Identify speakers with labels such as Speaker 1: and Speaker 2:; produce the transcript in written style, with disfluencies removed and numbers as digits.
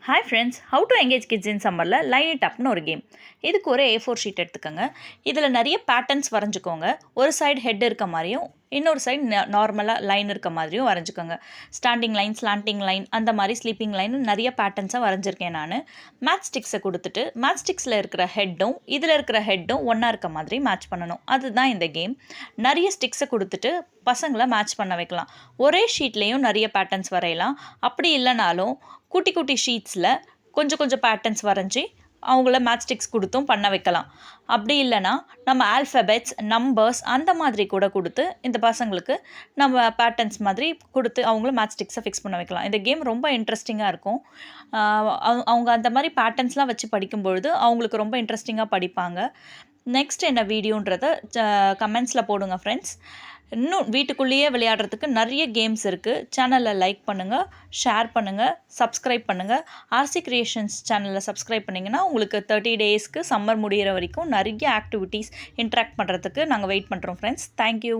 Speaker 1: Hi friends, how to engage kids in summerல line it அப்னு ஒரு கேம். இதுக்கு ஒரு A4 ஷீட் எடுத்துக்கோங்க. இதில் நிறைய பேட்டர்ன்ஸ் வரைஞ்சிக்கோங்க. ஒரு சைடு ஹெட் இருக்க மாதிரியும் இன்னொரு சைடு நார்மலாக லைன் இருக்க மாதிரியும் வரைஞ்சிக்கோங்க. ஸ்டாண்டிங் லைன், ஸ்லாண்டிங் லைன், அந்த மாதிரி ஸ்லீப்பிங் லைன் நிறைய பேட்டர்ன்ஸாக வரைஞ்சிருக்கேன் நான். மேட்ச் ஸ்டிக்ஸை கொடுத்துட்டு மேட்ச் ஸ்டிக்ஸில் இருக்கிற ஹெட்டும் இதில் இருக்கிற ஹெட்டும் ஒன்றா இருக்க மாதிரி மேட்ச் பண்ணணும். அதுதான் இந்த கேம். நிறைய ஸ்டிக்ஸை கொடுத்துட்டு பசங்களை மேட்ச் பண்ண வைக்கலாம். ஒரே ஷீட்லேயும் நிறைய பேட்டர்ன்ஸ் வரையலாம். அப்படி இல்லைனாலும் குட்டி குட்டி ஷீட்ஸில் கொஞ்சம் கொஞ்சம் பேட்டர்ன்ஸ் வரைஞ்சி அவங்கள மேட்ச் ஸ்டிக்ஸ் கொடுத்தும் பண்ண வைக்கலாம். அப்படி இல்லைனா நம்ம ஆல்ஃபபெட்ஸ், நம்பர்ஸ் அந்த மாதிரி கூட கொடுத்து இந்த பசங்களுக்கு நம்ம பேட்டர்ன்ஸ் மாதிரி கொடுத்து அவங்கள மேட்ச் ஸ்டிக்ஸை ஃபிக்ஸ் பண்ண வைக்கலாம். இந்த கேம் ரொம்ப இன்ட்ரெஸ்டிங்காக இருக்கும். அவங்க அந்த மாதிரி பேட்டர்ன்ஸ்லாம் வச்சு படிக்கும்பொழுது அவங்களுக்கு ரொம்ப இன்ட்ரெஸ்டிங்காக படிப்பாங்க. நெக்ஸ்ட் என்ன வீடியோன்றதை கமெண்ட்ஸில் போடுங்க ஃப்ரெண்ட்ஸ். இன்னும் வீட்டுக்குள்ளேயே விளையாடுறதுக்கு நிறைய கேம்ஸ் இருக்குது. சேனலில் லைக் பண்ணுங்கள், ஷேர் பண்ணுங்கள், சப்ஸ்கிரைப் பண்ணுங்கள். ஆர்சி கிரியேஷன்ஸ் சேனலில் சப்ஸ்கிரைப் பண்ணிங்கன்னா உங்களுக்கு 30 டேஸ்க்கு சம்மர் முடிகிற வரைக்கும் நிறைய ஆக்டிவிட்டீஸ் இன்ட்ராக்ட் பண்ணுறதுக்கு நாங்கள் வெயிட் பண்ணுறோம் ஃப்ரெண்ட்ஸ். தேங்க்யூ.